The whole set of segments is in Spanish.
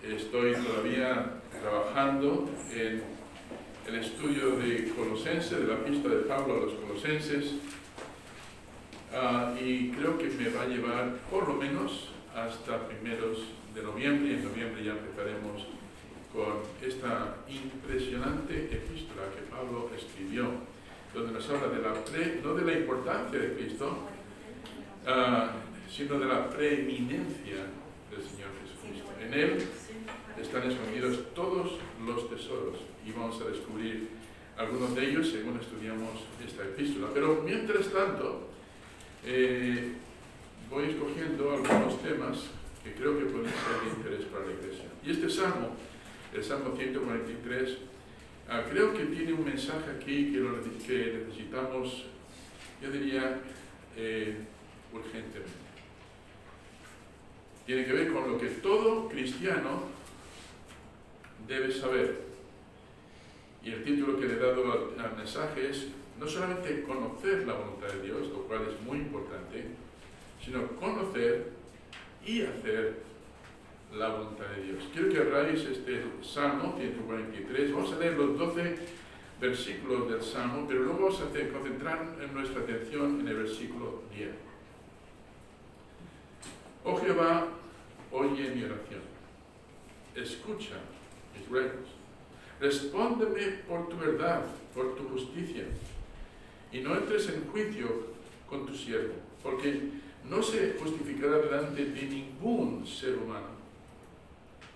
Estoy todavía trabajando en el estudio de Colosenses, de la epístola de Pablo a los Colosenses, y creo que me va a llevar por lo menos hasta primeros de noviembre, y en noviembre ya empezaremos con esta impresionante epístola que Pablo escribió, donde nos habla de no de la importancia de Cristo, sino de la preeminencia del Señor Jesucristo. En Él están escondidos todos los tesoros, y vamos a descubrir algunos de ellos según estudiamos esta epístola. Pero mientras tanto, voy escogiendo algunos temas que creo que pueden ser de interés para la Iglesia. Y este salmo, el Salmo 143, creo que tiene un mensaje aquí que necesitamos, yo diría, urgentemente. Tiene que ver con lo que todo cristiano debe saber. Y el título que le he dado al mensaje es no solamente conocer la voluntad de Dios, lo cual es muy importante, sino conocer y hacer la voluntad de Dios. Quiero que abráis este Salmo 143. Vamos a leer los 12 versículos del Salmo, pero luego vamos a concentrar nuestra atención en el versículo 10. Oh Jehová, oye mi oración, escucha mis ruegos, respóndeme por tu verdad, por tu justicia, y no entres en juicio con tu siervo, porque no se justificará delante de ningún ser humano,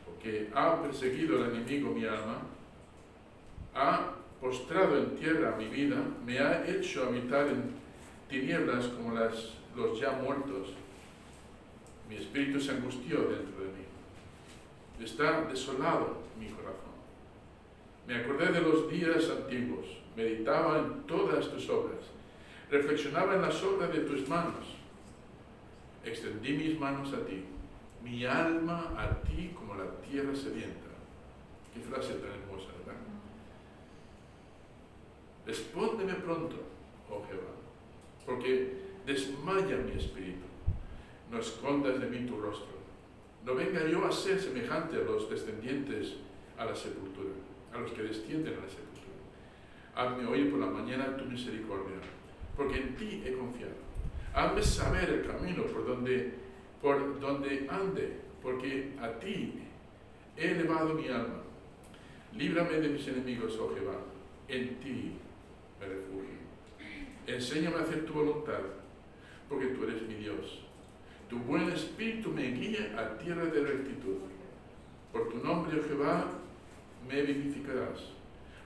porque ha perseguido el enemigo mi alma, ha postrado en tierra mi vida, me ha hecho habitar en tinieblas como los ya muertos. Mi espíritu se angustió dentro de mí. Está desolado mi corazón. Me acordé de los días antiguos, meditaba en todas tus obras, reflexionaba en las obras de tus manos. Extendí mis manos a ti, mi alma a ti como la tierra sedienta. Qué frase tan hermosa, ¿verdad? Respóndeme pronto, oh Jehová, porque desmaya mi espíritu. No escondas de mí tu rostro. No venga yo a ser semejante a los descendientes a la sepultura, a los que descienden a la sepultura. Hazme oír por la mañana tu misericordia, porque en ti he confiado. Hazme saber el camino por donde ande, porque a ti he elevado mi alma. Líbrame de mis enemigos, oh Jehová, en ti me refugio. Enséñame a hacer tu voluntad, porque tú eres mi Dios. Tu buen espíritu me guía a tierra de rectitud. Por tu nombre, oh Jehová, me vivificarás.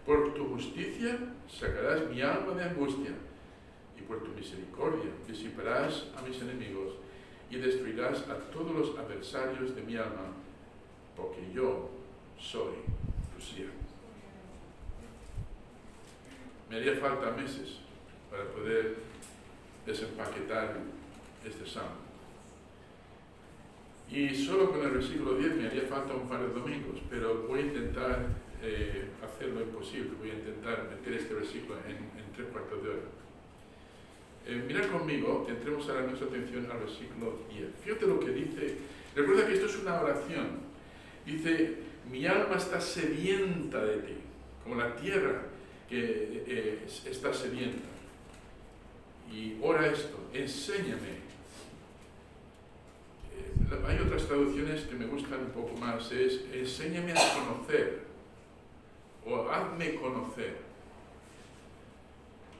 Por tu justicia sacarás mi alma de angustia, y por tu misericordia disiparás a mis enemigos y destruirás a todos los adversarios de mi alma, porque yo soy tu siervo. Me haría falta meses para poder desempaquetar este salmo. Y solo con el versículo 10 me haría falta un par de domingos, pero voy a intentar hacer lo imposible. Voy a intentar meter este versículo en 3/4 de hora. Mirad conmigo, entremos ahora nuestra atención al versículo 10. Fíjate lo que dice. Recuerda que esto es una oración. Dice, mi alma está sedienta de ti, como la tierra que está sedienta. Y ora esto, enséñame. Hay otras traducciones que me gustan un poco más, es enséñame a conocer, o hazme conocer.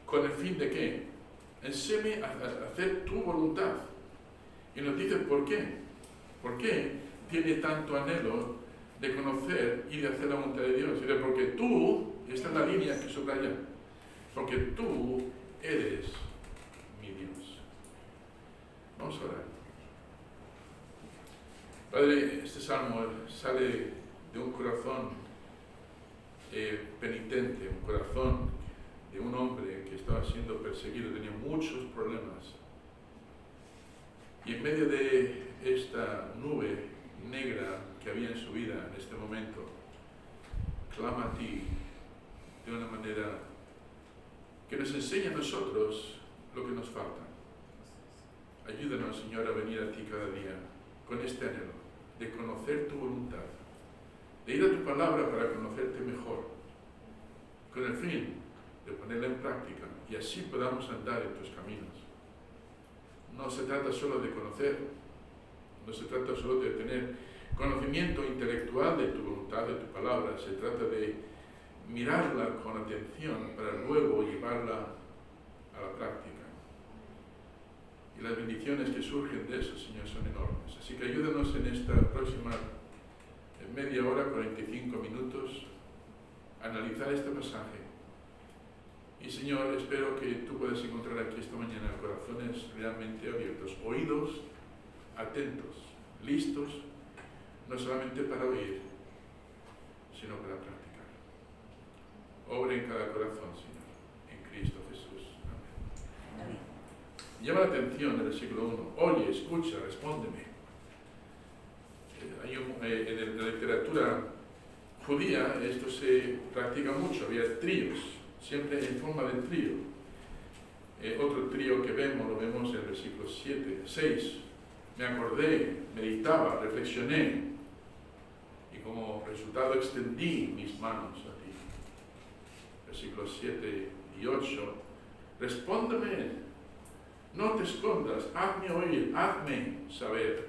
¿Con el fin de qué? Enséñame a hacer tu voluntad. Y nos dice por qué. ¿Por qué tiene tanto anhelo de conocer y de hacer la voluntad de Dios? Dice, porque tú, esta es la línea que subraya, porque tú eres mi Dios. Vamos a orar. Padre, este salmo sale de un corazón penitente, un corazón de un hombre que estaba siendo perseguido, tenía muchos problemas. Y en medio de esta nube negra que había en su vida en este momento, clama a ti de una manera que nos enseña a nosotros lo que nos falta. Ayúdanos, Señor, a venir a ti cada día con este anhelo de conocer tu voluntad de ir a tu palabra para conocerte mejor, con el fin de ponerla en práctica y así podamos andar en tus caminos. No se trata solo de conocer, no se trata solo de tener conocimiento intelectual de tu voluntad, de tu palabra, se trata de mirarla con atención para luego llevarla a la práctica. Y las bendiciones que surgen de eso, Señor, son enormes. Así que ayúdanos en esta próxima media hora, 45 minutos, a analizar este pasaje. Y Señor, espero que tú puedas encontrar aquí esta mañana corazones realmente abiertos, oídos atentos, listos, no solamente para oír, sino para practicar. Obra en cada corazón, Señor, en Cristo Jesús. Amén. Llama la atención el versículo 1. Oye, escucha, respóndeme. En la literatura judía esto se practica mucho. Había tríos, siempre en forma de trío. Otro trío que lo vemos en el versículo 6. Me acordé, meditaba, reflexioné y como resultado extendí mis manos a ti. Versículos 7 y 8. Respóndeme, no te escondas, hazme oír, hazme saber.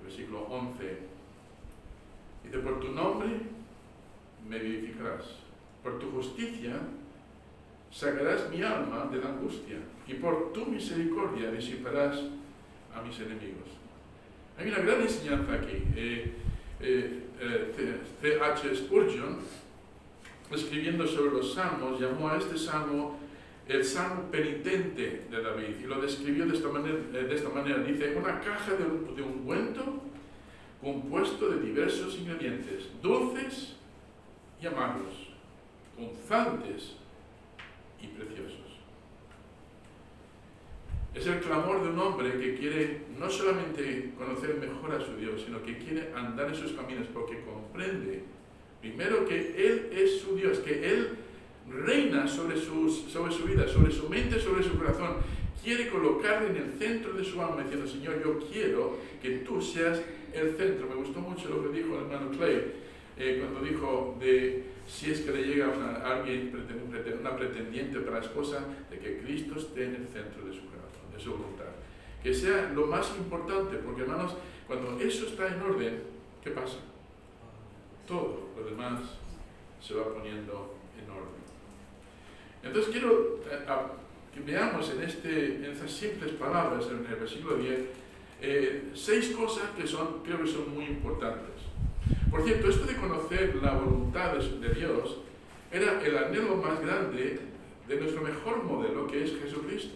Versículo 11. Dice, por tu nombre me vivificarás, por tu justicia sacarás mi alma de la angustia y por tu misericordia disiparás a mis enemigos. Hay una gran enseñanza aquí. C.H. Spurgeon, escribiendo sobre los salmos, llamó a este salmo el salmo penitente de David y lo describió de esta manera. Dice, una caja de ungüento compuesto de diversos ingredientes, dulces y amargos, punzantes y preciosos. Es el clamor de un hombre que quiere no solamente conocer mejor a su Dios, sino que quiere andar en sus caminos porque comprende, primero, que Él es su Dios, que Él reina sobre su vida, sobre su mente, sobre su corazón. Quiere colocarle en el centro de su alma, diciendo, Señor, yo quiero que tú seas el centro. Me gustó mucho lo que dijo el hermano Clay, cuando dijo de si es que le llega a alguien, una pretendiente para esposa, de que Cristo esté en el centro de su corazón, de su voluntad. Que sea lo más importante, porque hermanos, cuando eso está en orden, ¿qué pasa? Todo lo demás se va poniendo en orden. Entonces quiero que veamos en estas simples palabras, en el versículo 10, 6 cosas que creo que son muy importantes. Por cierto, esto de conocer la voluntad de Dios era el anhelo más grande de nuestro mejor modelo, que es Jesucristo.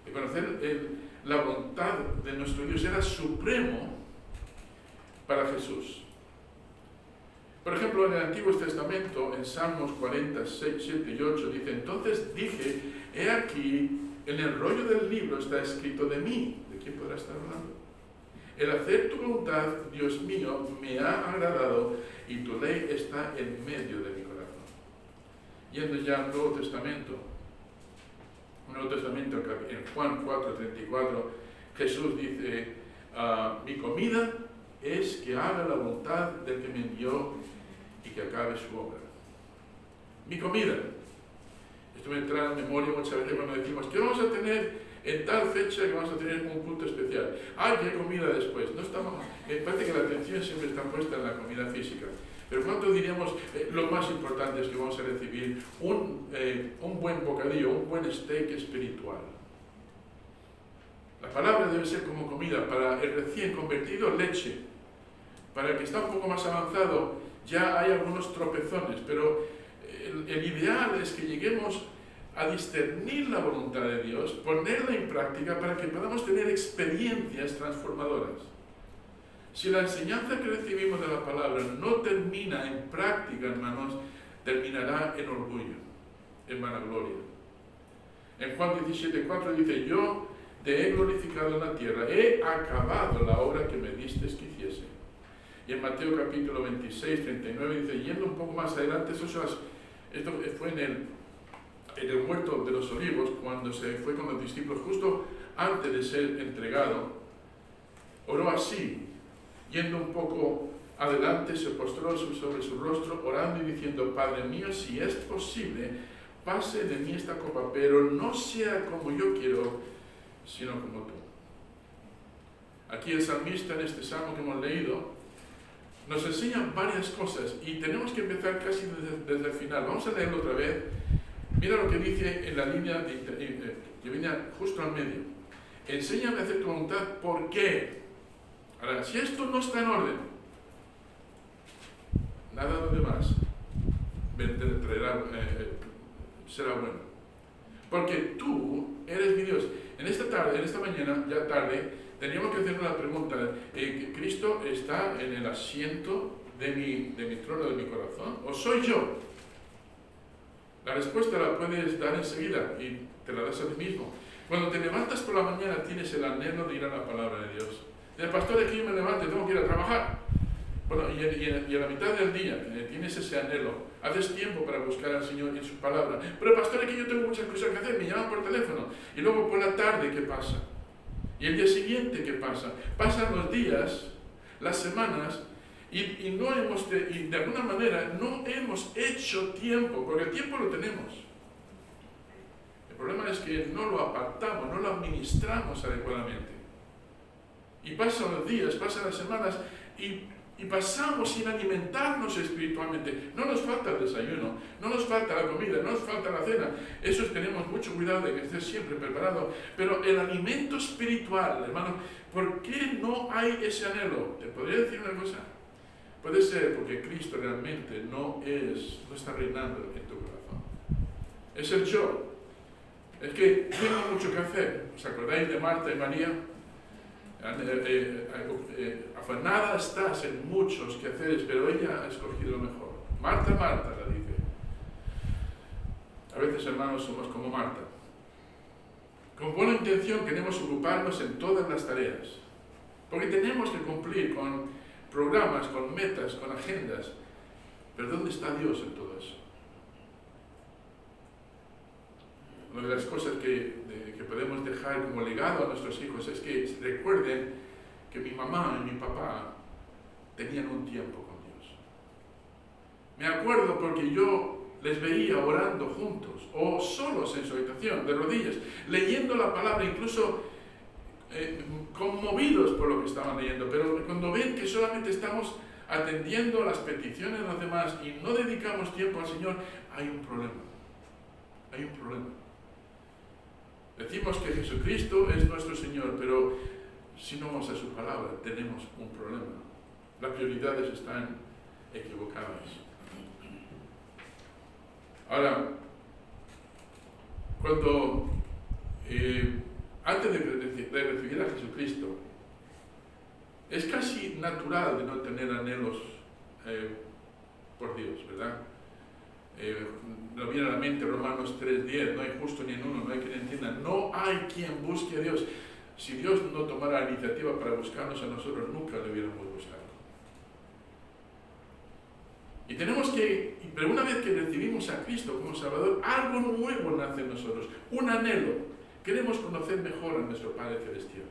De conocer la voluntad de nuestro Dios era supremo para Jesús. Por ejemplo, en el Antiguo Testamento, en Salmos 47 y 8, dice, entonces dije, he aquí, en el rollo del libro está escrito de mí. ¿De quién podrá estar hablando? El hacer tu voluntad, Dios mío, me ha agradado y tu ley está en medio de mi corazón. Yendo ya al Nuevo Testamento, en Juan 4:34, Jesús dice, mi comida es que haga la voluntad del que me envió y que acabe su obra. Mi comida. Esto me trae a la memoria muchas veces cuando decimos, ¿qué vamos a tener en tal fecha que vamos a tener un culto especial? ¡Ay, qué comida después! No estamos, parece que la atención siempre está puesta en la comida física. Pero ¿cuánto diríamos lo más importante es que vamos a recibir un buen bocadillo, un buen steak espiritual? La palabra debe ser como comida para el recién convertido, leche. Para el que está un poco más avanzado, ya hay algunos tropezones, pero el ideal es que lleguemos a discernir la voluntad de Dios, ponerla en práctica para que podamos tener experiencias transformadoras. Si la enseñanza que recibimos de la palabra no termina en práctica, hermanos, terminará en orgullo, en vanagloria. En Juan 17:4 dice, yo te he glorificado en la tierra, he acabado la obra que me diste que hiciese. Y en Mateo capítulo 26:39 dice, yendo un poco más adelante, esto fue en el huerto de los olivos, cuando se fue con los discípulos, justo antes de ser entregado, oró así, yendo un poco adelante, se postró sobre su rostro, orando y diciendo: Padre mío, si es posible, pase de mí esta copa, pero no sea como yo quiero, sino como tú. Aquí el salmista, en este salmo que hemos leído, nos enseña varias cosas y tenemos que empezar casi desde el final. Vamos a leerlo otra vez. Mira lo que dice en la línea que viene justo al medio. Enséñame a hacer tu voluntad, ¿por qué? Ahora, si esto no está en orden, nada de demás será bueno. Porque tú eres mi Dios. En esta mañana, ya tarde, teníamos que hacernos la pregunta, ¿Cristo está en el asiento de mi trono, de mi corazón? ¿O soy yo? La respuesta la puedes dar enseguida y te la das a ti mismo. Cuando te levantas por la mañana tienes el anhelo de ir a la palabra de Dios. El pastor, de que yo me levante, tengo que ir a trabajar. Bueno, y a la mitad del día tienes ese anhelo. Haces tiempo para buscar al Señor y en su palabra. Pero pastor, es que yo tengo muchas cosas que hacer, me llaman por teléfono. Y luego por la tarde, ¿qué pasa? Y el día siguiente, ¿qué pasa? Pasan los días, las semanas, y de alguna manera no hemos hecho tiempo, porque el tiempo lo tenemos. El problema es que no lo apartamos, no lo administramos adecuadamente. Y pasan los días, pasan las semanas, y pasamos sin alimentarnos espiritualmente. No nos falta el desayuno, no nos falta la comida, no nos falta la cena. Eso tenemos mucho cuidado de que esté siempre preparado. Pero el alimento espiritual, hermano, ¿por qué no hay ese anhelo? ¿Te podría decir una cosa? Puede ser porque Cristo realmente no está reinando en tu corazón. Es el yo. Es que tengo mucho que hacer. ¿Os acordáis de Marta y María? Afanada estás en muchos quehaceres, pero ella ha escogido lo mejor. Marta, Marta, la dice. A veces, hermanos, somos como Marta. Con buena intención queremos ocuparnos en todas las tareas, porque tenemos que cumplir con programas, con metas, con agendas. Pero ¿dónde está Dios en todo eso? Una de las cosas que podemos dejar como legado a nuestros hijos es que recuerden que mi mamá y mi papá tenían un tiempo con Dios. Me acuerdo porque yo les veía orando juntos o solos en su habitación, de rodillas, leyendo la palabra, incluso conmovidos por lo que estaban leyendo. Pero cuando ven que solamente estamos atendiendo las peticiones de los demás y no dedicamos tiempo al Señor, hay un problema. Hay un problema. Decimos que Jesucristo es nuestro Señor, pero si no vamos a su palabra, tenemos un problema. Las prioridades están equivocadas. Ahora, cuando antes de recibir a Jesucristo, es casi natural de no tener anhelos por Dios, ¿verdad? Nos viene a la mente Romanos 3:10, no hay justo ni en uno, no hay quien entienda, no hay quien busque a Dios. Si Dios no tomara la iniciativa para buscarnos a nosotros, nunca le hubiéramos buscado. Y pero una vez que recibimos a Cristo como Salvador, algo nuevo nace en nosotros, un anhelo. Queremos conocer mejor a nuestro Padre Celestial.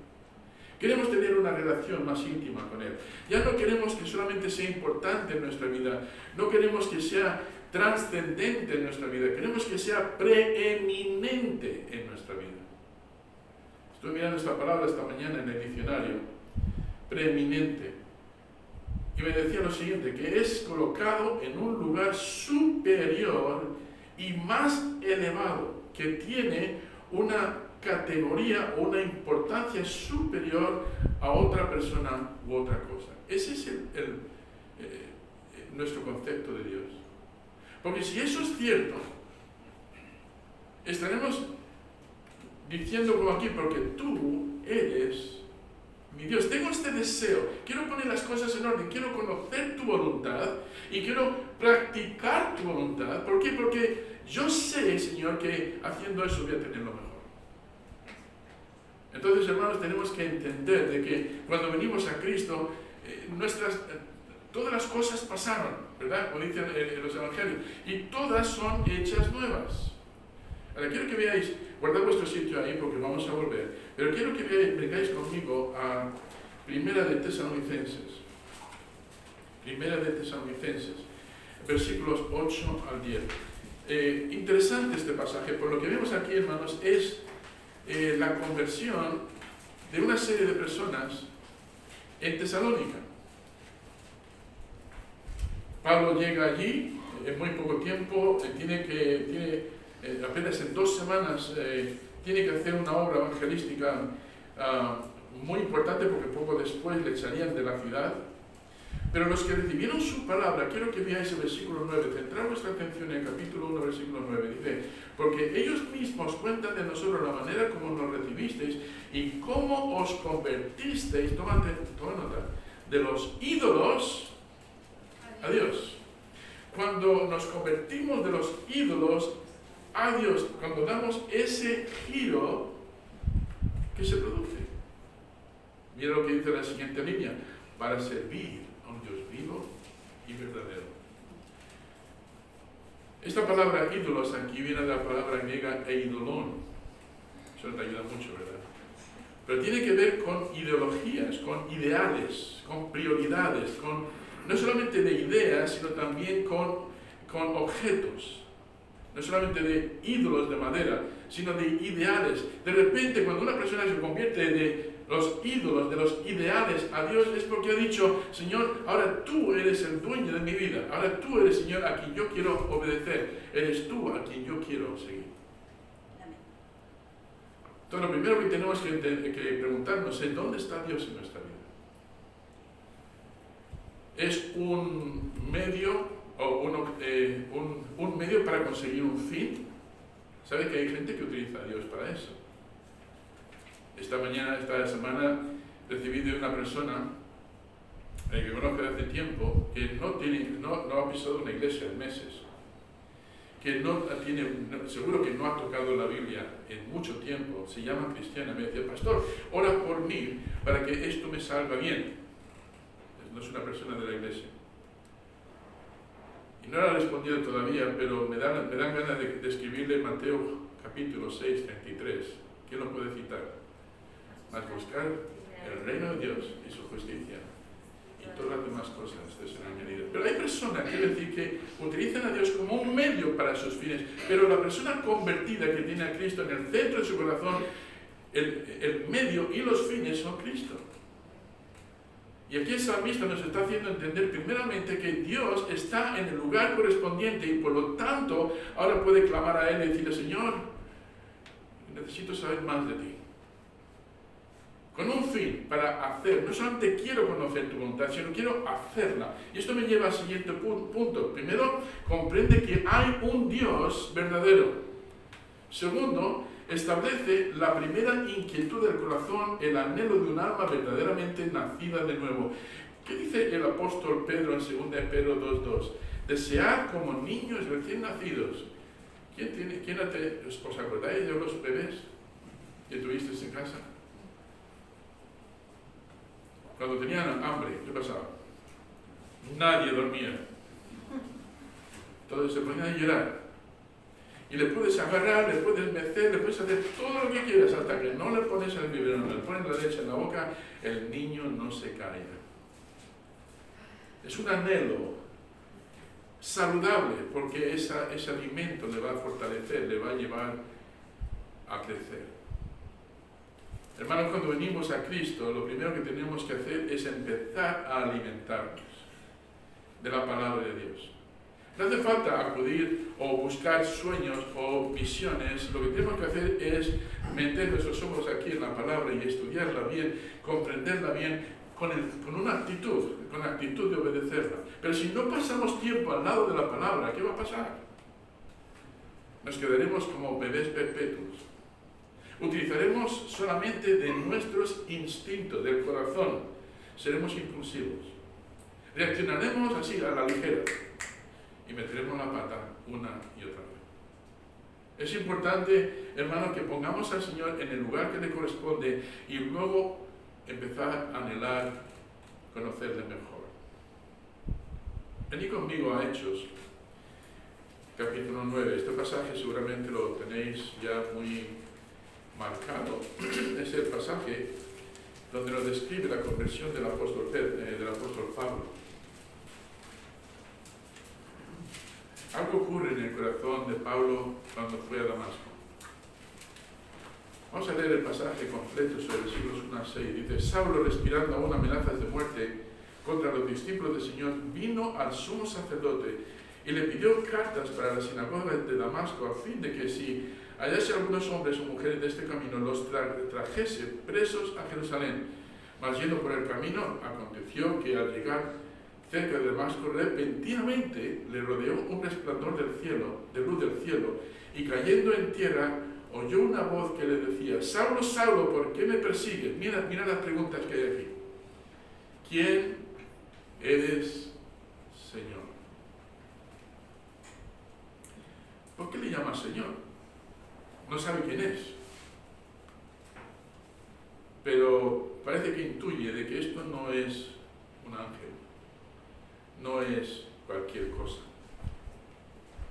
Queremos tener una relación más íntima con Él. Ya no queremos que solamente sea importante en nuestra vida, no queremos que sea trascendente en nuestra vida, queremos que sea preeminente en nuestra vida. Estoy mirando esta palabra esta mañana en el diccionario, preeminente, y me decía lo siguiente, que es colocado en un lugar superior y más elevado, que tiene una categoría o una importancia superior a otra persona u otra cosa. Ese es nuestro concepto de Dios. Porque si eso es cierto, estaremos diciendo como aquí, porque tú eres mi Dios. Tengo este deseo, quiero poner las cosas en orden, quiero conocer tu voluntad y quiero practicar tu voluntad. ¿Por qué? Porque yo sé, Señor, que haciendo eso voy a tener lo mejor. Entonces, hermanos, tenemos que entender de que cuando venimos a Cristo, todas las cosas pasaron, ¿verdad? Como dicen los evangelios, y todas son hechas nuevas. Ahora, quiero que veáis, guardad vuestro sitio ahí porque vamos a volver, pero quiero que vengáis conmigo a Primera de Tesalonicenses. Primera de Tesalonicenses, versículos 8 al 10. Interesante este pasaje, por lo que vemos aquí, hermanos, es la conversión de una serie de personas en Tesalónica. Pablo llega allí en muy poco tiempo, apenas en 2 semanas tiene que hacer una obra evangelística muy importante, porque poco después le echarían de la ciudad. Pero los que recibieron su palabra, quiero que veáis el versículo 9, centrar vuestra atención en el capítulo 1, versículo 9, dice: porque ellos mismos cuentan de nosotros la manera como nos recibisteis y cómo os convertisteis, toma nota, de los ídolos a Dios. Cuando nos convertimos de los ídolos a Dios, cuando damos ese giro, ¿qué se produce? Mira lo que dice la siguiente línea: para servir a un Dios vivo y verdadero. Esta palabra ídolos aquí viene de la palabra griega eidolon. Eso te ayuda mucho, ¿verdad? Pero tiene que ver con ideologías, con ideales, con prioridades, no solamente de ideas, sino también con objetos. No solamente de ídolos de madera, sino de ideales. De repente, cuando una persona se convierte de los ídolos, de los ideales a Dios, es porque ha dicho: Señor, ahora tú eres el dueño de mi vida, ahora tú eres, Señor, a quien yo quiero obedecer, eres tú a quien yo quiero seguir. Entonces, lo primero que tenemos que preguntarnos es: ¿dónde está Dios en nuestra vida? ¿Es un medio o un medio para conseguir un fin? ¿Sabe que hay gente que utiliza a Dios para eso? Esta semana, recibí de una persona que conozco de hace tiempo, que no ha pisado una iglesia en meses, que seguro que no ha tocado la Biblia en mucho tiempo, se llama cristiana. Me decía: pastor, ora por mí para que esto me salga bien. No es una persona de la iglesia. Y no le he respondido todavía, pero me dan ganas de escribirle Mateo capítulo 6, 33. ¿Quién lo puede citar? Mas buscar el reino de Dios y su justicia, y todas las demás cosas te serán añadidas. Pero hay personas, quiero decir, que utilizan a Dios como un medio para sus fines, pero la persona convertida que tiene a Cristo en el centro de su corazón, el medio y los fines son Cristo. Y aquí el salmista nos está haciendo entender primeramente que Dios está en el lugar correspondiente y por lo tanto ahora puede clamar a Él y decirle: Señor, necesito saber más de ti. Con un fin, para hacer, no solamente quiero conocer tu voluntad, sino quiero hacerla. Y esto me lleva al siguiente punto. Primero, comprende que hay un Dios verdadero. Segundo, establece la primera inquietud del corazón, el anhelo de un alma verdaderamente nacida de nuevo. ¿Qué dice el apóstol Pedro en 2 Pedro 2:2? Desead como niños recién nacidos. ¿Os acordáis de los bebés que tuvisteis en casa? Cuando tenían hambre, ¿qué pasaba? Nadie dormía. Todos se ponían a llorar. Y le puedes agarrar, le puedes mecer, le puedes hacer todo lo que quieras, hasta que no le pones el biberón, le pones la leche en la boca, el niño no se calla. Es un anhelo saludable, porque ese alimento le va a fortalecer, le va a llevar a crecer. Hermanos, cuando venimos a Cristo, lo primero que tenemos que hacer es empezar a alimentarnos de la palabra de Dios. No hace falta acudir o buscar sueños o visiones. Lo que tenemos que hacer es meter nuestros ojos aquí en la palabra y estudiarla bien, comprenderla bien, con una actitud, con la actitud de obedecerla. Pero si no pasamos tiempo al lado de la palabra, ¿qué va a pasar? Nos quedaremos como bebés perpetuos. Utilizaremos solamente de nuestros instintos, del corazón. Seremos impulsivos. Reaccionaremos así, a la ligera. Y meteremos la pata una y otra vez. Es importante, hermanos, que pongamos al Señor en el lugar que le corresponde y luego empezar a anhelar conocerle mejor. Venid conmigo a Hechos, capítulo 9. Este pasaje seguramente lo tenéis ya muy marcado. Es el pasaje donde nos describe la conversión del apóstol Pablo. corazón de Pablo cuando fue a Damasco. Vamos a leer el pasaje completo sobre versículos 1 a 6. Dice: Saulo, respirando aún amenazas de muerte contra los discípulos del Señor, vino al sumo sacerdote y le pidió cartas para la sinagoga de Damasco, a fin de que si hallase algunos hombres o mujeres de este camino, los trajese presos a Jerusalén. Mas yendo por el camino, aconteció que al llegar cerca de Damasco, repentinamente le rodeó un resplandor del cielo, de luz del cielo, y cayendo en tierra, oyó una voz que le decía: Saulo, Saulo, ¿por qué me persigues? Mira las preguntas que hay aquí. ¿Quién eres, Señor? ¿Por qué le llama Señor? No sabe quién es. Pero parece que intuye de que esto no es un ángel, no es cualquier cosa.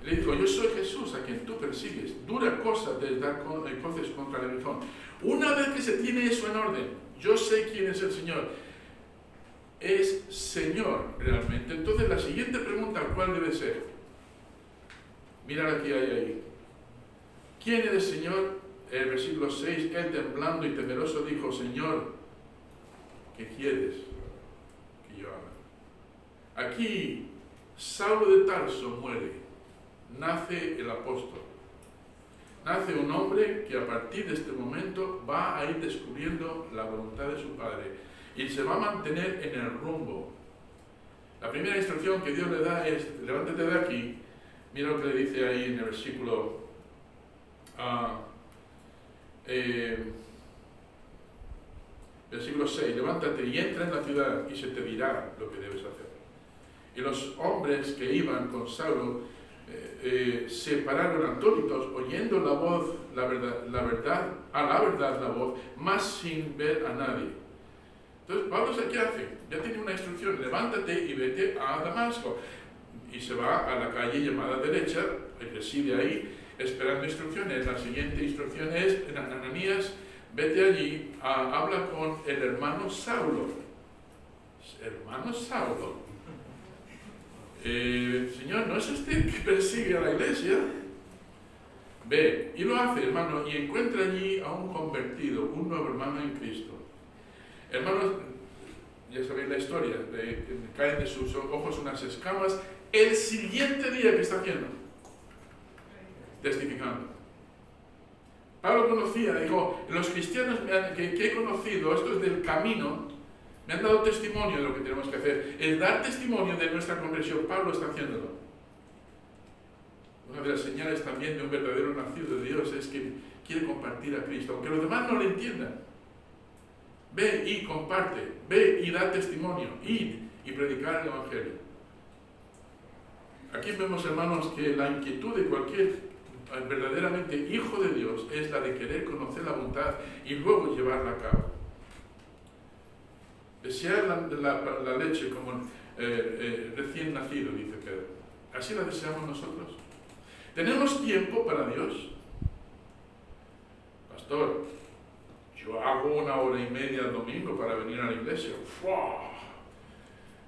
Le dijo: yo soy Jesús a quien tú persigues. Dura cosa de dar voces contra el aguijón. Una vez que se tiene eso en orden, yo sé quién es el Señor. Es Señor realmente. Entonces la siguiente pregunta, ¿cuál debe ser? Mira la que hay ahí. ¿Quién es el Señor? El versículo 6, él temblando y temeroso dijo: Señor, ¿qué quieres que yo haga? Aquí Saulo de Tarso muere. Nace el apóstol. Nace un hombre que a partir de este momento va a ir descubriendo la voluntad de su Padre y se va a mantener en el rumbo. La primera instrucción que Dios le da es: levántate de aquí. Mira lo que le dice ahí en el versículo versículo 6, levántate y entra en la ciudad y se te dirá lo que debes hacer. Y los hombres que iban con Saulo se pararon atónitos, oyendo la voz, la verdad, la voz, mas sin ver a nadie. Entonces Pablo, ¿qué hace? Ya tiene una instrucción: levántate y vete a Damasco. Y se va a la calle llamada derecha, y reside ahí, esperando instrucciones. La siguiente instrucción es: Ananías, vete allí, habla con el hermano Saulo. Hermano Saulo. Señor, ¿no es usted que persigue a la iglesia? Ve, y lo hace, hermano, y encuentra allí a un convertido, un nuevo hermano en Cristo. Hermanos, ya sabéis la historia, caen de sus ojos unas escamas. El siguiente día, ¿qué está haciendo? Testificando. Pablo conocía, dijo: los cristianos que he conocido, estos del camino, me han dado testimonio de lo que tenemos que hacer. El dar testimonio de nuestra conversión, Pablo está haciéndolo. Una de las señales también de un verdadero nacido de Dios es que quiere compartir a Cristo, aunque los demás no le entiendan. Ve y comparte, ve y da testimonio, id y predicar el Evangelio. Aquí vemos, hermanos, que la inquietud de cualquier verdaderamente hijo de Dios es la de querer conocer la voluntad y luego llevarla a cabo. Desear la leche como recién nacido, dice Pedro. ¿Así la deseamos nosotros? ¿Tenemos tiempo para Dios? Pastor, yo hago 1 hora y media al domingo para venir a la iglesia. ¡Fua!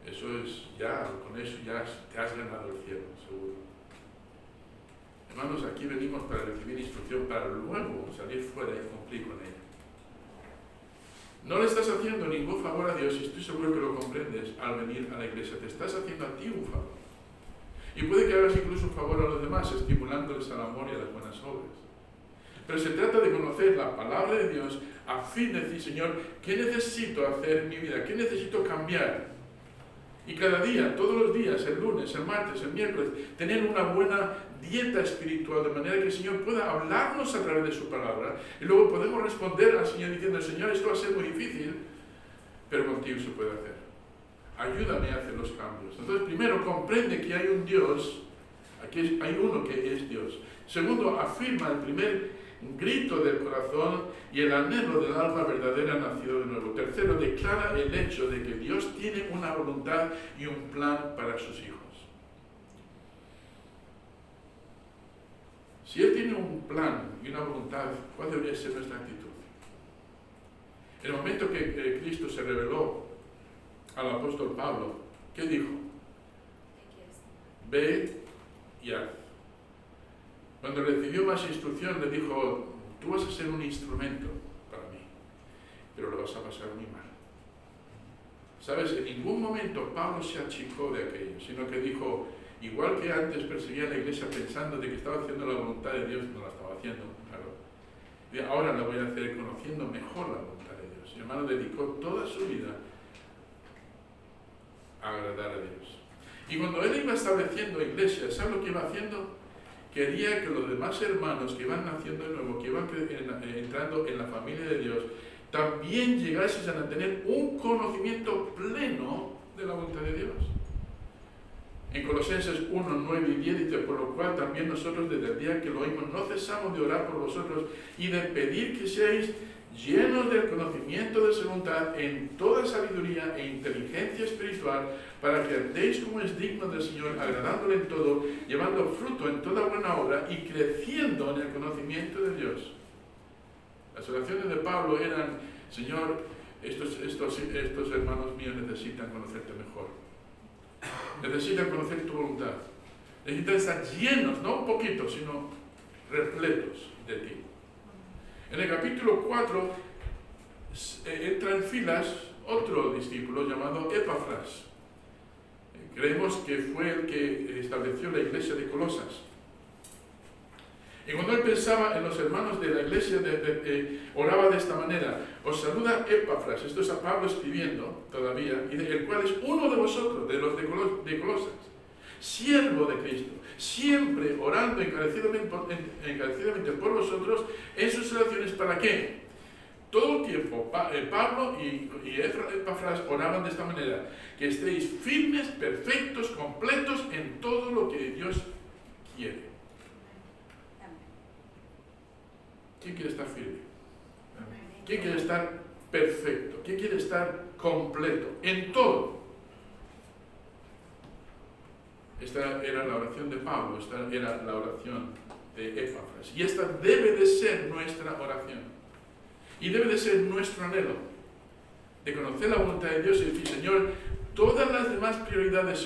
Eso es ya, con eso ya te has ganado el cielo, seguro. Hermanos, aquí venimos para recibir instrucción, para luego salir fuera y cumplir con ella. No le estás haciendo ningún favor a Dios, y estoy seguro que lo comprendes, al venir a la iglesia. Te estás haciendo a ti un favor. Y puede que hagas incluso un favor a los demás, estimulándoles al amor y a las buenas obras. Pero se trata de conocer la palabra de Dios a fin de decir: Señor, ¿qué necesito hacer en mi vida? ¿Qué necesito cambiar? Y cada día, todos los días, el lunes, el martes, el miércoles, tener una buena dieta espiritual, de manera que el Señor pueda hablarnos a través de su palabra, y luego podemos responder al Señor diciendo: Señor, esto va a ser muy difícil, pero contigo se puede hacer. Ayúdame a hacer los cambios. Entonces, primero, comprende que hay un Dios, aquí hay uno que es Dios. Segundo, afirma el primer grito del corazón y el anhelo del alma verdadera nacido de nuevo. Tercero, declara el hecho de que Dios tiene una voluntad y un plan para sus hijos. Si Él tiene un plan y una voluntad, ¿cuál debería ser nuestra actitud? En el momento que Cristo se reveló al apóstol Pablo, ¿qué dijo? Ve y haz. Cuando recibió más instrucción, le dijo: tú vas a ser un instrumento para mí, pero lo vas a pasar muy mal. ¿Sabes? En ningún momento Pablo se achicó de aquello, sino que dijo, igual que antes perseguía a la iglesia pensando de que estaba haciendo la voluntad de Dios, no la estaba haciendo, claro. Y ahora la voy a hacer conociendo mejor la voluntad de Dios. Mi hermano dedicó toda su vida a agradar a Dios. Y cuando él iba estableciendo iglesias, ¿sabes lo que iba haciendo? Quería que los demás hermanos que iban naciendo de nuevo, que iban entrando en la familia de Dios, también llegasen a tener un conocimiento pleno de la voluntad de Dios. En Colosenses 1, 9 y 10 dice: por lo cual también nosotros desde el día que lo oímos no cesamos de orar por vosotros y de pedir que seáis llenos del conocimiento de su voluntad en toda sabiduría e inteligencia espiritual, para que andéis como es digno del Señor, agradándole en todo, llevando fruto en toda buena obra y creciendo en el conocimiento de Dios. Las oraciones de Pablo eran: Señor, estos hermanos míos necesitan conocerte mejor. Necesitan conocer tu voluntad. Necesitan estar llenos, no un poquito, sino repletos de ti. En el capítulo 4 entra en filas otro discípulo llamado Epafras. Creemos que fue el que estableció la iglesia de Colosas. Y cuando él pensaba en los hermanos de la iglesia, oraba de esta manera: os saluda Epafras, esto es a Pablo escribiendo todavía, y el cual es uno de vosotros, de los de Colosas, siervo de Cristo, siempre orando encarecidamente por vosotros en sus oraciones. ¿Para qué? Todo el tiempo Pablo y Epafras oraban de esta manera: que estéis firmes, perfectos, completos en todo lo que Dios quiere. ¿Quién quiere estar firme? ¿Quién quiere estar perfecto? ¿Quién quiere estar completo en todo? Esta era la oración de Pablo, esta era la oración de Epafras. Y esta debe de ser nuestra oración. Y debe de ser nuestro anhelo, de conocer la voluntad de Dios y decir: Señor, todas las demás prioridades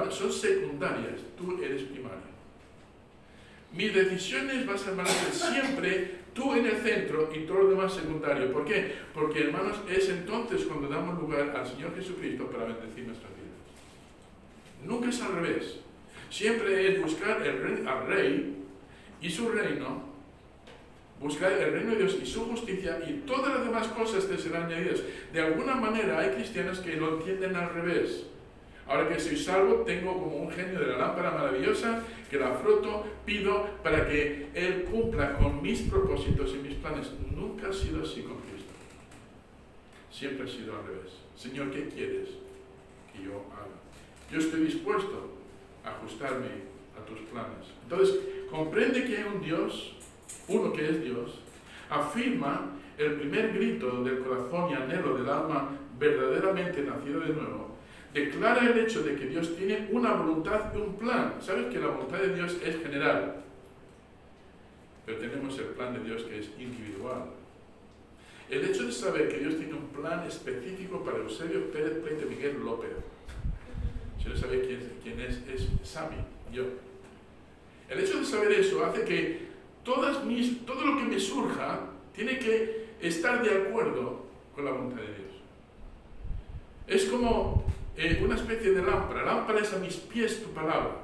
son secundarias, tú eres primario. Mis decisiones van a ser siempre tú en el centro y todo lo demás secundario. ¿Por qué? Porque, hermanos, es entonces cuando damos lugar al Señor Jesucristo para bendecir nuestras vidas. Nunca es al revés. Siempre es buscar al Rey y su reino, buscar el reino de Dios y su justicia, y todas las demás cosas te serán añadidas. De alguna manera hay cristianos que lo entienden al revés. Ahora que soy salvo, tengo como un genio de la lámpara maravillosa que la froto, pido para que Él cumpla con mis propósitos y mis planes. Nunca ha sido así con Cristo. Siempre ha sido al revés. Señor, ¿qué quieres que yo haga? Yo estoy dispuesto a ajustarme a tus planes. Entonces, comprende que hay un Dios, uno que es Dios, afirma el primer grito del corazón y anhelo del alma verdaderamente nacido de nuevo. Declara el hecho de que Dios tiene una voluntad y un plan. ¿Sabes que la voluntad de Dios es general? Pero tenemos el plan de Dios que es individual. El hecho de saber que Dios tiene un plan específico para Eusebio Pérez Pleite Miguel López. Si no sabéis quién es Sami, yo. El hecho de saber eso hace que todo lo que me surja tiene que estar de acuerdo con la voluntad de Dios. Es como una especie de lámpara. Lámpara es a mis pies tu palabra.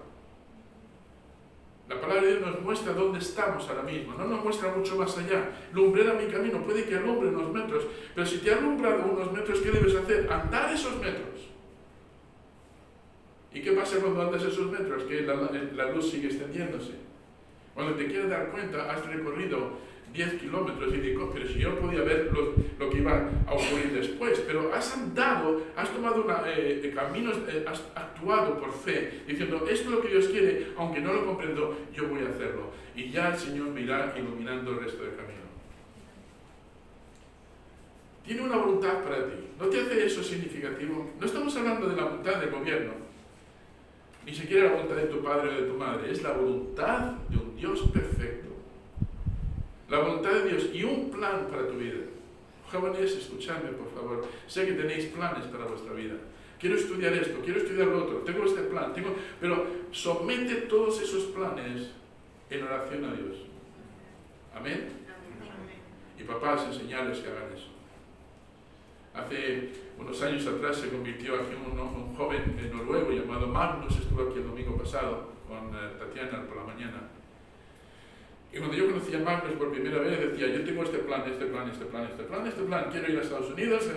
La palabra de Dios nos muestra dónde estamos ahora mismo, no nos muestra mucho más allá. Lumbrera mi camino, puede que alumbre unos metros, pero si te ha alumbrado unos metros, ¿qué debes hacer? Andar esos metros. ¿Y qué pasa cuando andas esos metros? Que la luz sigue extendiéndose. Cuando te quieres dar cuenta, has recorrido 10 kilómetros y digo: pero si yo podía ver lo que iba a ocurrir después. Pero has andado, has tomado caminos, has actuado por fe, diciendo: esto es lo que Dios quiere, aunque no lo comprendo, yo voy a hacerlo. Y ya el Señor me irá iluminando el resto del camino. Tiene una voluntad para ti. ¿No te hace eso significativo? No estamos hablando de la voluntad del gobierno, ni siquiera la voluntad de tu padre o de tu madre. Es la voluntad de un Dios perfecto. La voluntad de Dios y un plan para tu vida. Jóvenes, escuchadme, por favor. Sé que tenéis planes para vuestra vida. Quiero estudiar esto, quiero estudiar lo otro, tengo este plan, pero somete todos esos planes en oración a Dios. Amén. Y papás, enseñarles que hagan eso. Hace unos años atrás se convirtió aquí un joven noruego llamado Magnus, estuvo aquí el domingo pasado con Tatiana por la mañana. Y cuando yo conocí a Magnus por primera vez decía, yo tengo este plan, quiero ir a Estados Unidos,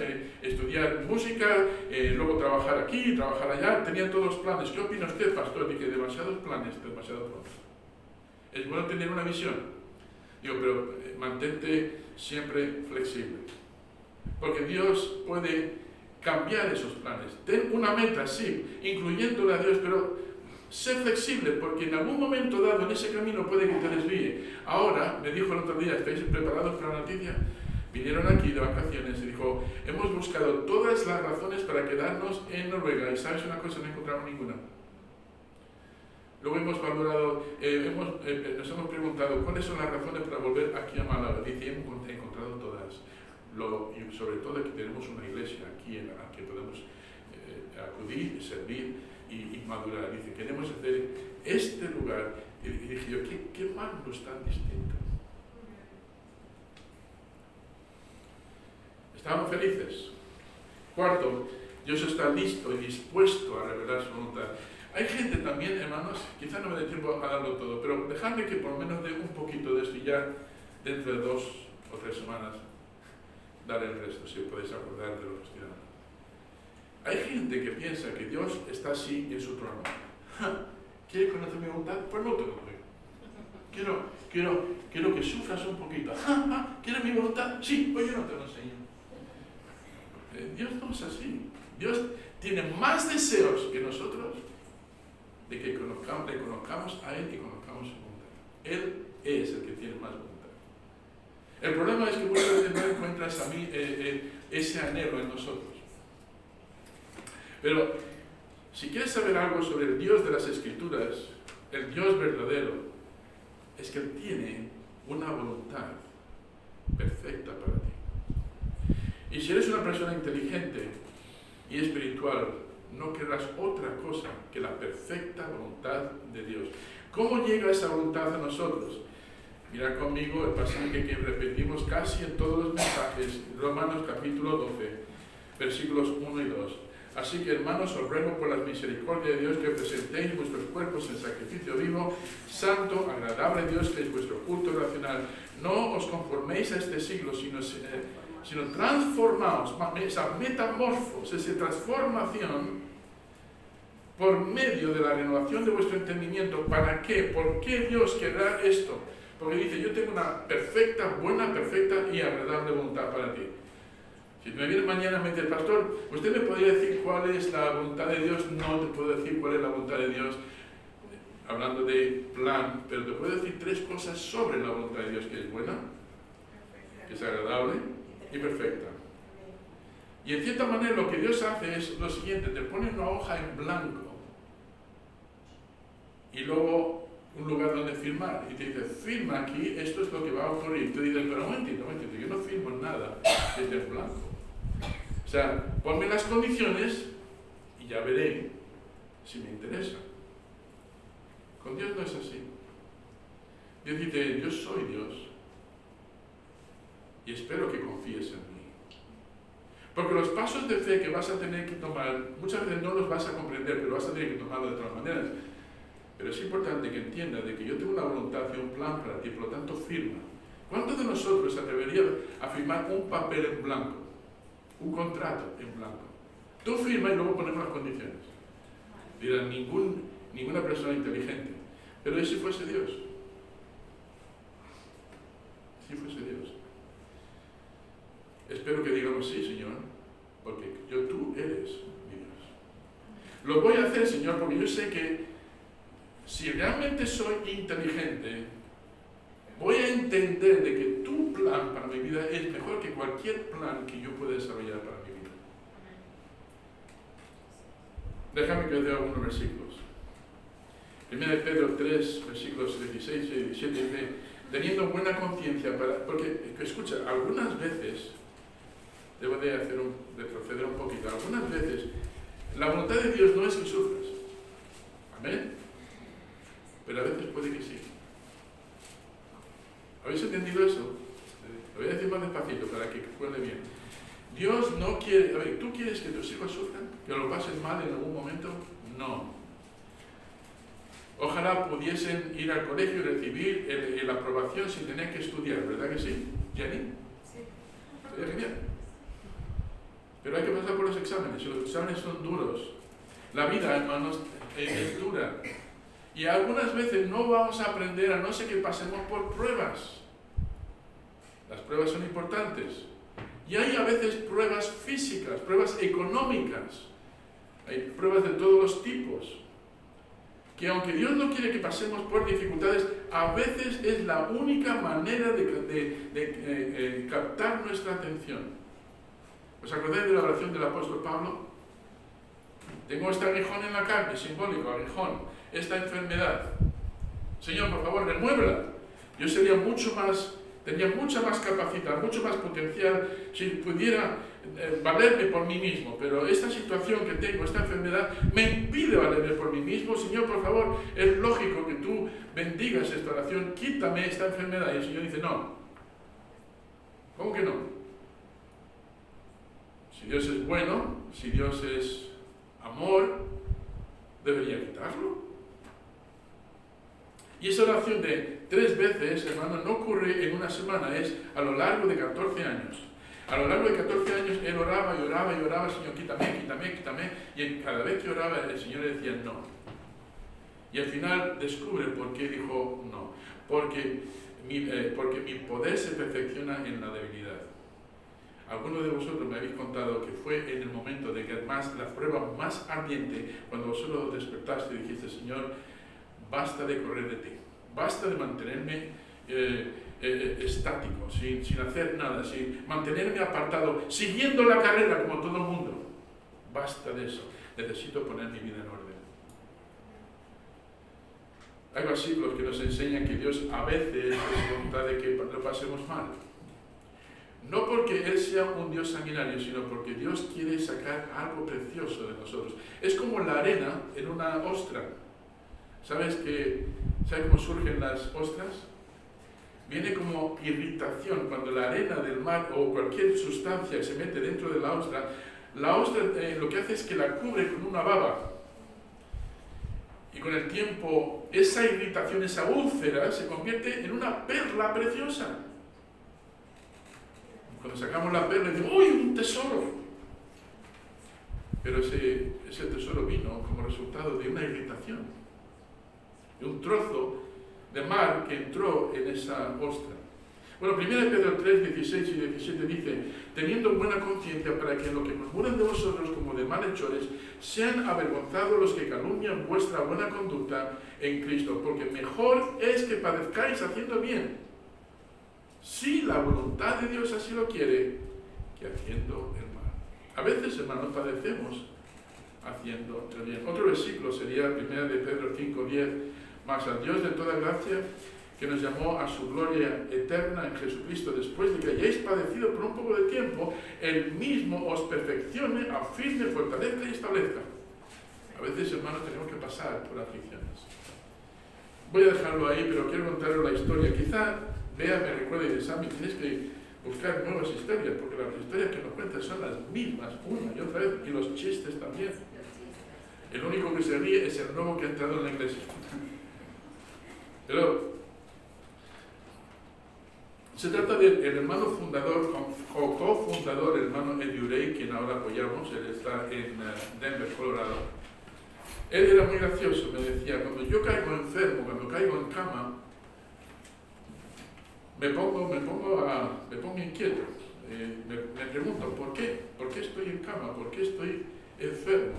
estudiar música, luego trabajar aquí, trabajar allá, tenía todos los planes. ¿Qué opina usted, pastor? Dije, demasiados planes, demasiado pronto. Es bueno tener una visión. Digo, pero mantente siempre flexible. Porque Dios puede cambiar esos planes. Ten una meta, sí, incluyéndole a Dios, pero sé flexible, porque en algún momento dado en ese camino puede que te desvíe. Ahora, me dijo el otro día, ¿estáis preparados para la noticia? Vinieron aquí de vacaciones y dijo, hemos buscado todas las razones para quedarnos en Noruega y ¿sabes una cosa? No encontramos ninguna. Luego hemos valorado, nos hemos preguntado cuáles son las razones para volver aquí a Málaga. Dice, hemos encontrado todas. Y sobre todo que tenemos una iglesia aquí en la que podemos acudir, servir y madurar. Dice, queremos hacer este lugar. Y dije yo, ¿qué Magnus tan distinto? Estamos felices. Cuarto, Dios está listo y dispuesto a revelar su voluntad. Hay gente también, hermanos, quizá no me dé tiempo a darlo todo, pero dejadme que por lo menos dé un poquito de esto y ya dentro de 2 o 3 semanas daré el resto, si os podéis acordar de lo que estoy dando. Hay gente que piensa que Dios está así en su trono. ¿Quieres conocer mi voluntad? Pues no te lo doy. Quiero que sufras un poquito. ¿Quieres mi voluntad? Sí, pues yo no te lo enseño. Dios no es así. Dios tiene más deseos que nosotros de que le conozcamos a Él y conozcamos su voluntad. Él es el que tiene más voluntad. El problema es que muchas veces no encuentras ese anhelo en nosotros. Pero si quieres saber algo sobre el Dios de las Escrituras, el Dios verdadero, es que Él tiene una voluntad perfecta para ti. Y si eres una persona inteligente y espiritual, no querrás otra cosa que la perfecta voluntad de Dios. ¿Cómo llega esa voluntad a nosotros? Mira conmigo el pasaje que repetimos casi en todos los mensajes, Romanos capítulo 12, versículos 1 y 2. Así que, hermanos, os ruego por la misericordia de Dios que presentéis vuestros cuerpos en sacrificio vivo, santo, agradable a Dios, que es vuestro culto racional. No os conforméis a este siglo, sino transformaos, esa metamorfos, esa transformación por medio de la renovación de vuestro entendimiento. ¿Para qué? ¿Por qué Dios querrá esto? Porque dice, yo tengo una buena, perfecta y agradable voluntad para ti. Si me viene mañana y me dice, pastor, ¿usted me podría decir cuál es la voluntad de Dios? No te puedo decir cuál es la voluntad de Dios, hablando de plan, pero te puedo decir 3 cosas sobre la voluntad de Dios, que es buena, que es agradable y perfecta. Y en cierta manera lo que Dios hace es lo siguiente, te pone una hoja en blanco y luego un lugar donde firmar y te dice, firma aquí, esto es lo que va a ocurrir. Y tú dices, pero no entiendo, yo no firmo nada desde el blanco. O sea, ponme las condiciones y ya veré si me interesa. Con Dios no es así. Dios dice, yo soy Dios y espero que confíes en mí. Porque los pasos de fe que vas a tener que tomar, muchas veces no los vas a comprender, pero vas a tener que tomarlos de todas maneras. Pero es importante que entiendas de que yo tengo una voluntad y un plan para ti, por lo tanto firma. ¿Cuántos de nosotros se atrevería a firmar un papel en blanco? Un contrato en blanco. Tú firma y luego ponemos las condiciones. Dirán, ninguna persona inteligente. Pero ¿y si fuese Dios? Si fuese Dios. Espero que digamos sí, Señor, porque tú eres mi Dios. Lo voy a hacer, Señor, porque yo sé que si realmente soy inteligente, voy a entender de que tu plan para mi vida es mejor que cualquier plan que yo pueda desarrollar para mi vida. Déjame que os dé algunos versículos. 1 Pedro 3, versículos 16 y 17 dice, teniendo buena conciencia, porque escucha, algunas veces, debo de retroceder un poquito, algunas veces la voluntad de Dios no es que sufras. Amén. Pero a veces puede que sí. quieres que tus hijos sufran? ¿Que lo pasen mal en algún momento? No. Ojalá pudiesen ir al colegio y recibir la aprobación sin tener que estudiar, ¿verdad que sí, Jenny? Sí. Sería genial. Pero hay que pasar por los exámenes, y los exámenes son duros. La vida, hermanos, es dura. Y algunas veces no vamos a aprender a no ser que pasemos por pruebas. Las pruebas son importantes. Y hay a veces pruebas físicas, pruebas económicas. Hay pruebas de todos los tipos. Que aunque Dios no quiere que pasemos por dificultades, a veces es la única manera de captar nuestra atención. ¿Os acordáis de la oración del apóstol Pablo? Tengo este aguijón en la carne, simbólico, aguijón, esta enfermedad. Señor, por favor, remuévela. Yo sería tenía mucha más capacidad, mucho más potencial si pudiera valerme por mí mismo, pero esta situación que tengo, esta enfermedad, me impide valerme por mí mismo. Señor, por favor, es lógico que tú bendigas esta oración, quítame esta enfermedad. Y el Señor dice, no. ¿Cómo que no? Si Dios es bueno, si Dios es amor, debería quitarlo. Y esa oración de 3 veces, hermano, no ocurre en una semana, es a lo largo de 14 años. A lo largo de 14 años él oraba y oraba y oraba, Señor, quítame, quítame, quítame. Y cada vez que oraba el Señor le decía no. Y al final descubre por qué dijo no. Porque mi poder se perfecciona en la debilidad. Algunos de vosotros me habéis contado que fue en el momento de que la prueba más ardiente, cuando vosotros despertaste y dijiste, Señor, basta de correr de ti, basta de mantenerme estático, sin hacer nada, sin mantenerme apartado, siguiendo la carrera como todo el mundo. Basta de eso, necesito poner mi vida en orden. Hay versículos que nos enseñan que Dios a veces es voluntad de que lo pasemos mal. No porque Él sea un Dios sanguinario, sino porque Dios quiere sacar algo precioso de nosotros. Es como la arena en una ostra. ¿Sabes cómo surgen las ostras? Viene como irritación cuando la arena del mar o cualquier sustancia se mete dentro de la ostra lo que hace es que la cubre con una baba. Y con el tiempo esa irritación, esa úlcera se convierte en una perla preciosa. Cuando sacamos la perla decimos, ¡uy, un tesoro! Pero ese tesoro vino como resultado de una irritación, de un trozo de mar que entró en esa ostra. Bueno, 1 Pedro 3, 16 y 17 dice, teniendo buena conciencia para que en lo que murmuran de vosotros como de malhechores, sean avergonzados los que calumnian vuestra buena conducta en Cristo, porque mejor es que padezcáis haciendo bien, si la voluntad de Dios así lo quiere, que haciendo el mal. A veces, hermanos, padecemos haciendo el bien. Otro versículo sería 1 Pedro 5, 10, mas al Dios de toda gracia, que nos llamó a su gloria eterna en Jesucristo, después de que hayáis padecido por un poco de tiempo, Él mismo os perfeccione, afirme, fortalezca y establezca. A veces, hermanos, tenemos que pasar por aflicciones. Voy a dejarlo ahí, pero quiero contaros la historia. Quizá Bea me recuerda y dice, Sammy, tienes que buscar nuevas historias, porque las historias que nos cuentan son las mismas, una y otra vez, y los chistes también. El único que se ríe es el nuevo que ha entrado en la iglesia. Pero se trata del hermano fundador, o cofundador, el hermano Eddie Urey, quien ahora apoyamos. Él está en Denver, Colorado. Él era muy gracioso, me decía, cuando yo caigo enfermo, cuando caigo en cama, me pongo inquieto. Me pregunto, ¿por qué? ¿Por qué estoy en cama? ¿Por qué estoy enfermo?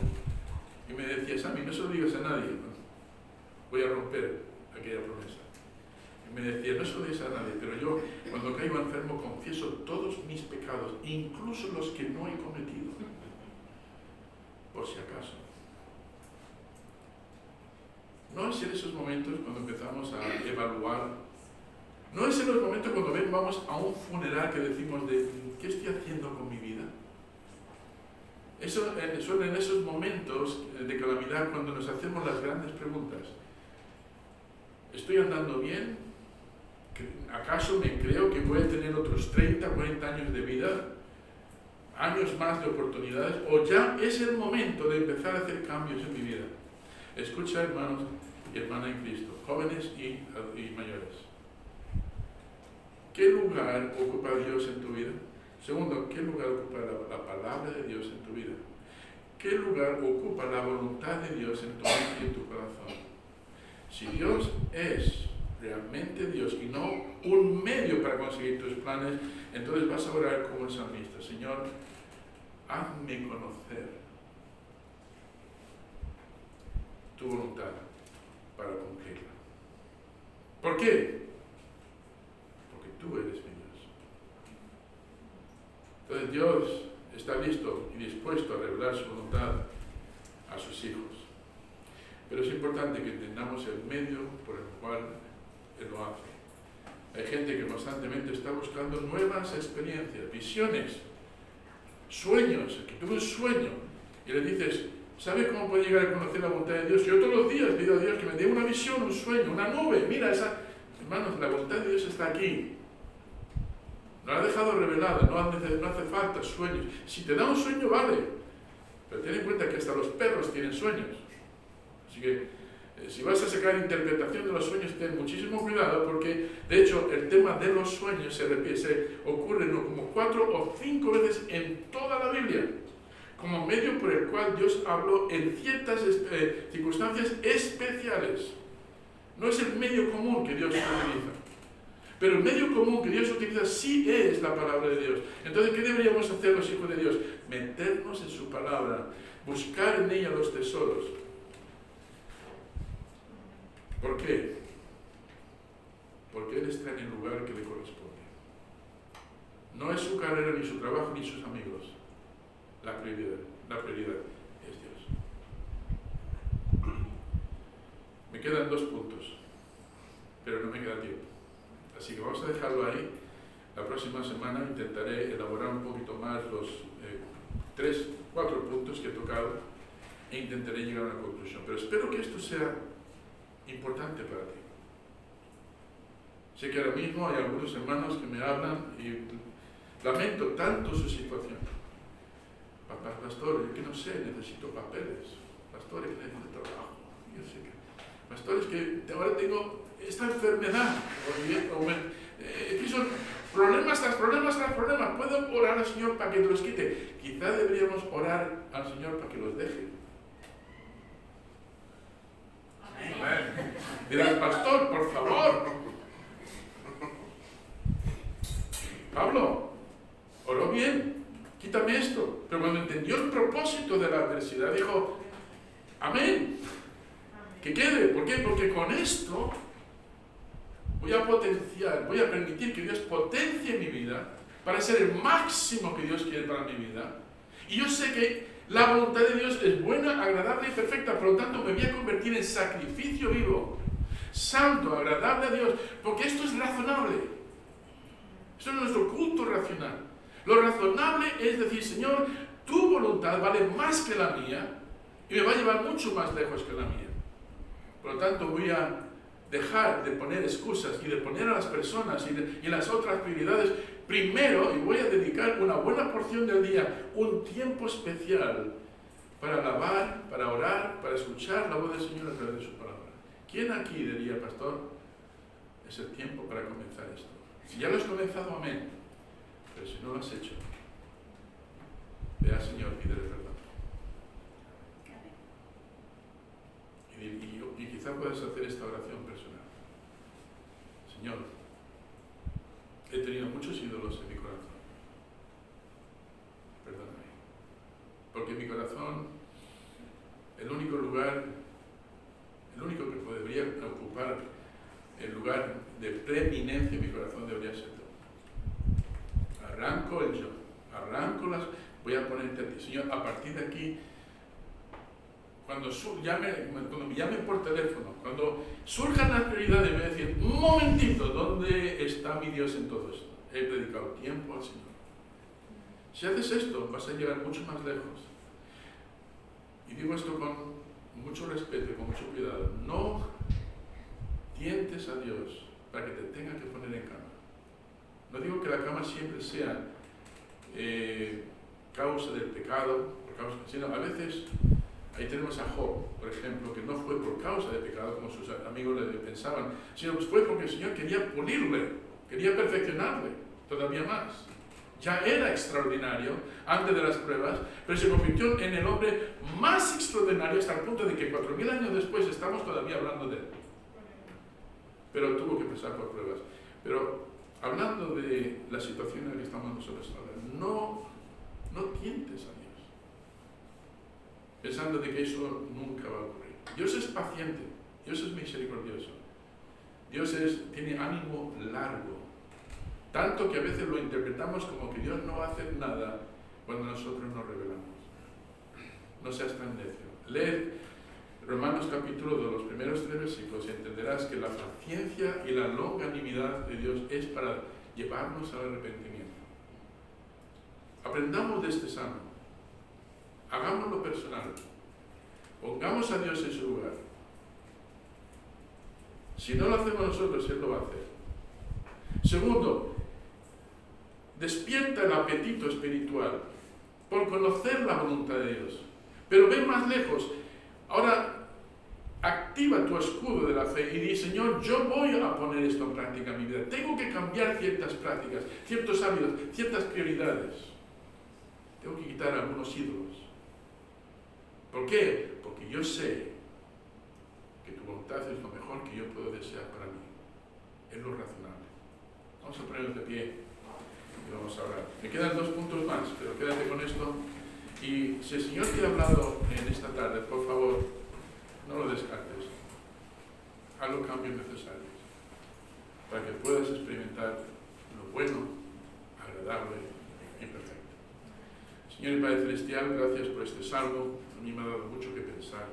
Y me decía, Sammy, no se lo digas a nadie, ¿no? Voy a romper aquella promesa. Y me decía, no se lo digas a nadie, pero yo cuando caigo enfermo confieso todos mis pecados, incluso los que no he cometido, por si acaso. No es en esos momentos cuando empezamos a evaluar. No es en los momentos cuando vamos a un funeral que decimos de ¿qué estoy haciendo con mi vida? Son en esos momentos de calamidad cuando nos hacemos las grandes preguntas. ¿Estoy andando bien? ¿Acaso me creo que voy a tener otros 30, 40 años de vida? años más de oportunidades, o ya es el momento de empezar a hacer cambios en mi vida. Escucha, hermanos y hermanas en Cristo, jóvenes y mayores. ¿Qué lugar ocupa Dios en tu vida? Segundo, ¿qué lugar ocupa la palabra de Dios en tu vida? ¿Qué lugar ocupa la voluntad de Dios en tu mente y en tu corazón? Si Dios es realmente Dios y no un medio para conseguir tus planes, entonces vas a orar como el salmista: Señor, hazme conocer tu voluntad para cumplirla. ¿Por qué? Porque tú eres mi Dios. Entonces Dios está listo y dispuesto a revelar su voluntad a sus hijos. Pero es importante que entendamos el medio por el cual Él lo hace. Hay gente que constantemente está buscando nuevas experiencias, visiones, sueños. Que tuve un sueño y le dices: ¿sabe cómo puede llegar a conocer la voluntad de Dios? Yo todos los días pido a Dios que me dé una visión, un sueño, una nube. Mira esa... Hermanos, la voluntad de Dios está aquí. No la ha dejado revelada, no hace falta sueños. Si te da un sueño, vale. Pero ten en cuenta que hasta los perros tienen sueños. Así que, si vas a sacar interpretación de los sueños, ten muchísimo cuidado, porque, de hecho, el tema de los sueños se ocurre como 4 o 5 veces en toda la Biblia, como medio por el cual Dios habló en ciertas circunstancias especiales. No es el medio común que Dios utiliza. Pero el medio común que Dios utiliza sí es la palabra de Dios. Entonces, ¿qué deberíamos hacer los hijos de Dios? Meternos en su palabra, buscar en ella los tesoros. ¿Por qué? Porque Él está en el lugar que le corresponde. No es su carrera, ni su trabajo, ni sus amigos. La prioridad es Dios. Me quedan 2 puntos, pero no me queda tiempo. Así que vamos a dejarlo ahí. La próxima semana intentaré elaborar un poquito más los 4 puntos que he tocado e intentaré llegar a una conclusión. Pero espero que esto sea importante para ti. Sé que ahora mismo hay algunos hermanos que me hablan y lamento tanto su situación. Pastor, yo que no sé, necesito papeles. Pastor, que necesito trabajo. Yo sé que... Pastores, que ahora tengo esta enfermedad, que son problemas tras problemas tras problemas. ¿Puedo orar al Señor para que te los quite? Quizá deberíamos orar al Señor para que los deje. Amén. Dirás: pastor, por favor. Pablo oró bien, quítame esto. Pero cuando entendió el propósito de la adversidad, dijo: amén. Que quede. ¿Por qué? Porque con esto voy a potenciar, voy a permitir que Dios potencie mi vida para ser el máximo que Dios quiere para mi vida. Y yo sé que la voluntad de Dios es buena, agradable y perfecta. Por lo tanto, me voy a convertir en sacrificio vivo, santo, agradable a Dios, porque esto es razonable. Esto es nuestro culto racional. Lo razonable es decir: Señor, tu voluntad vale más que la mía y me va a llevar mucho más lejos que la mía. Por lo tanto, voy a dejar de poner excusas y de poner a las personas y las otras prioridades primero, y voy a dedicar una buena porción del día, un tiempo especial para alabar, para orar, para escuchar la voz del Señor a través de su palabra. ¿Quién aquí diría: pastor, es el tiempo para comenzar esto? Si ya lo has comenzado, amén. Pero si no lo has hecho, ve al Señor, pídele perdón. Y quizá puedas hacer esta oración personal. Señor, he tenido muchos ídolos en mi corazón. Perdóname. Porque en mi corazón, el único que podría ocupar el lugar de preeminencia en mi corazón debería ser tú. Arranco el yo, voy a ponerte a ti. Señor, a partir de aquí, cuando me llamen por teléfono, cuando surjan las prioridades, me voy a decir: un momentito, ¿dónde está mi Dios en todo esto? He dedicado tiempo al Señor. Si haces esto, vas a llegar mucho más lejos. Y digo esto con mucho respeto y con mucho cuidado. No tientes a Dios para que te tenga que poner en cama. No digo que la cama siempre sea causa del pecado, sino a veces, ahí tenemos a Job, por ejemplo, que no fue por causa del pecado como sus amigos le pensaban, sino que fue porque el Señor quería pulirle, quería perfeccionarle todavía más. Ya era extraordinario antes de las pruebas, pero se convirtió en el hombre más extraordinario hasta el punto de que 4000 años después estamos todavía hablando de él. Pero tuvo que pasar por pruebas. Pero hablando de la situación en la que estamos nosotros ahora, no tientes a Dios, pensando de que eso nunca va a ocurrir. Dios es paciente, Dios es misericordioso, Dios tiene ánimo largo. Tanto que a veces lo interpretamos como que Dios no va a hacer nada cuando nosotros nos rebelamos. No seas tan necio. Lee Romanos capítulo 2, los primeros 3 versículos, y entenderás que la paciencia y la longanimidad de Dios es para llevarnos al arrepentimiento. Aprendamos de este salmo. Hagámoslo personal. Pongamos a Dios en su lugar. Si no lo hacemos nosotros, Él lo va a hacer. Segundo, despierta el apetito espiritual por conocer la voluntad de Dios. Pero ve más lejos. Ahora, activa tu escudo de la fe y di, Señor, yo voy a poner esto en práctica en mi vida. Tengo que cambiar ciertas prácticas, ciertos hábitos, ciertas prioridades. Tengo que quitar algunos ídolos. ¿Por qué? Porque yo sé que tu voluntad es lo mejor que yo puedo desear para mí. Es lo razonable. Vamos a ponernos de pie y vamos a orar. Me quedan 2 puntos más, pero quédate con esto. Y si el Señor te ha hablado en esta tarde, por favor, no lo descartes. Haz los cambios necesarios para que puedas experimentar lo bueno, agradable y perfecto. Señor y Padre Celestial, gracias por este salmo. A mí me ha dado mucho que pensar.